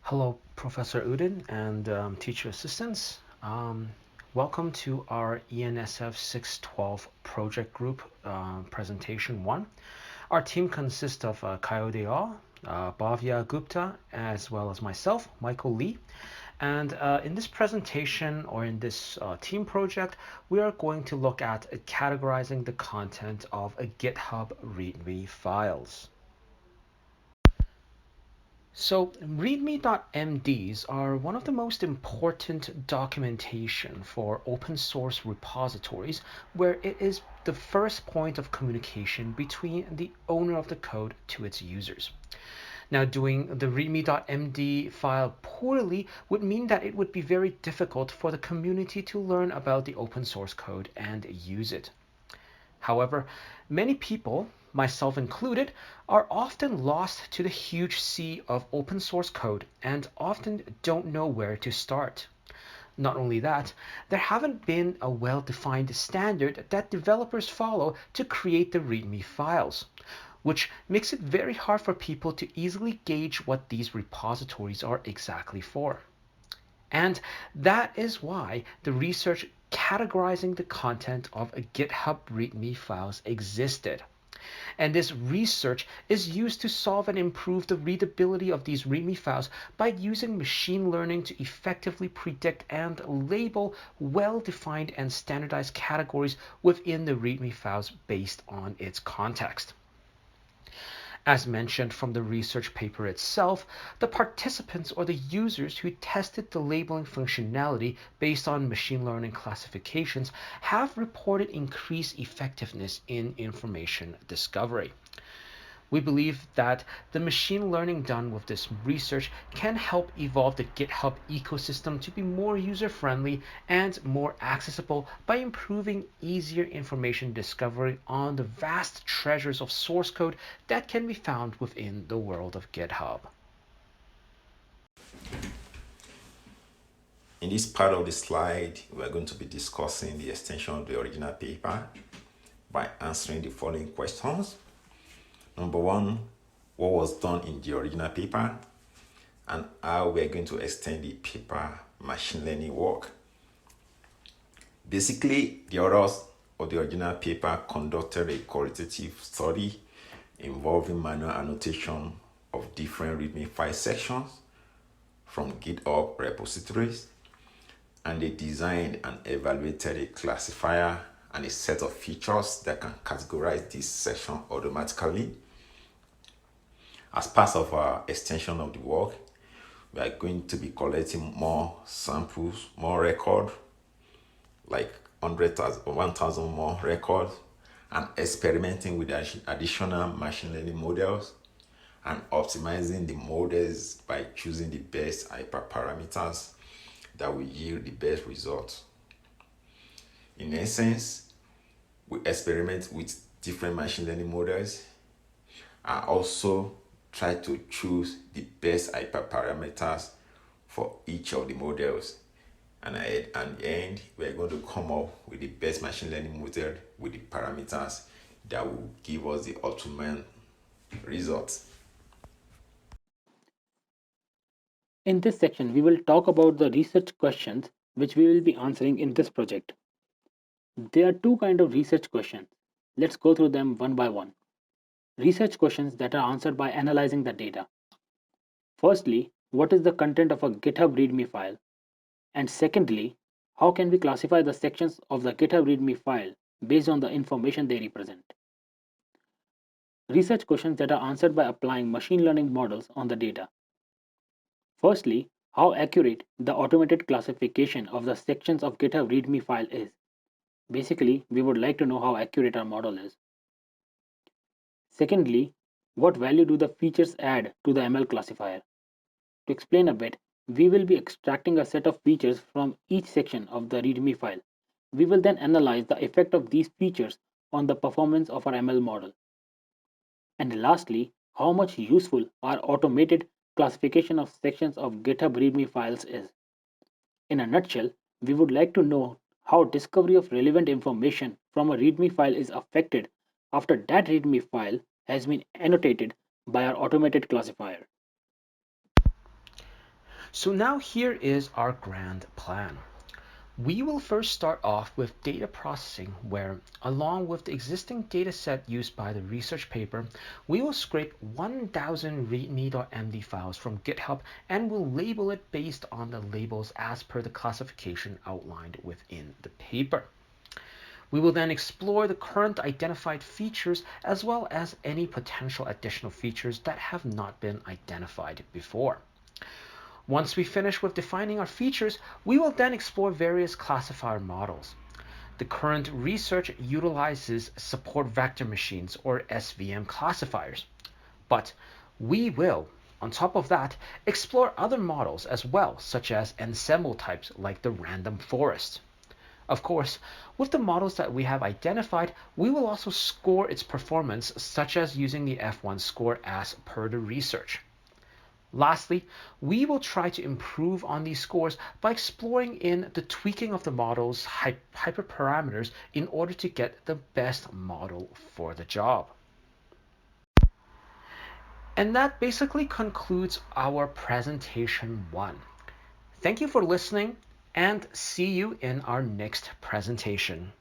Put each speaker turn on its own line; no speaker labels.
Hello, Professor Udin and teacher assistants. Welcome to our ENSF 612 project group presentation 1. Our team consists of Coyote All, Bhavya Gupta, as well as myself, Michael Lee. And in this presentation or in this team project, we are going to look at categorizing the content of a GitHub README files. So readme.mds are one of the most important documentation for open source repositories where it is the first point of communication between the owner of the code to its users. Now, doing the readme.md file poorly would mean that it would be very difficult for the community to learn about the open source code and use it. However, many people, myself included, are often lost to the huge sea of open source code and often don't know where to start. Not only that, there haven't been a well-defined standard that developers follow to create the README files, which makes it very hard for people to easily gauge what these repositories are exactly for. And that is why the research categorizing the content of a GitHub README files existed. And this research is used to solve and improve the readability of these README files by using machine learning to effectively predict and label well-defined and standardized categories within the README files based on its context. As mentioned from the research paper itself, the participants or the users who tested the labeling functionality based on machine learning classifications have reported increased effectiveness in information discovery. We believe that the machine learning done with this research can help evolve the GitHub ecosystem to be more user-friendly and more accessible by improving easier information discovery on the vast treasures of source code that can be found within the world of GitHub.
In this part of the slide, we are going to be discussing the extension of the original paper by answering the following questions. Number one, what was done in the original paper and how we are going to extend the paper machine learning work. Basically, the authors of the original paper conducted a qualitative study involving manual annotation of different README file sections from GitHub repositories, and they designed and evaluated a classifier and a set of features that can categorize this section automatically. As part of our extension of the work, we are going to be collecting more samples, more records, like 100,000 or 1,000 more records, and experimenting with additional machine learning models and optimizing the models by choosing the best hyperparameters that will yield the best results. In essence, we experiment with different machine learning models and also try to choose the best hyperparameters for each of the models. And at the end, we're going to come up with the best machine learning model with the parameters that will give us the optimal results.
In this section, we will talk about the research questions which we will be answering in this project. There are two kinds of research questions. Let's go through them one by one. Research questions that are answered by analyzing the data. Firstly, what is the content of a GitHub README file? And secondly, how can we classify the sections of the GitHub README file based on the information they represent? Research questions that are answered by applying machine learning models on the data. Firstly, how accurate the automated classification of the sections of GitHub README file is. Basically, we would like to know how accurate our model is. Secondly, what value do the features add to the ML classifier? To explain a bit, we will be extracting a set of features from each section of the README file. We will then analyze the effect of these features on the performance of our ML model. And lastly, how much useful our automated classification of sections of GitHub README files is. In a nutshell, we would like to know how discovery of relevant information from a README file is affected after that README file has been annotated by our automated classifier.
So now here is our grand plan. We will first start off with data processing where, along with the existing data set used by the research paper, we will scrape 1000 readme.md files from GitHub and will label it based on the labels as per the classification outlined within the paper. We will then explore the current identified features as well as any potential additional features that have not been identified before. Once we finish with defining our features, we will then explore various classifier models. The current research utilizes support vector machines or SVM classifiers. But we will, on top of that, explore other models as well, such as ensemble types like the random forest. Of course, with the models that we have identified, we will also score its performance, such as using the F1 score as per the research. Lastly, we will try to improve on these scores by exploring in the tweaking of the model's hyperparameters in order to get the best model for the job. And that basically concludes our presentation 1. Thank you for listening and see you in our next presentation.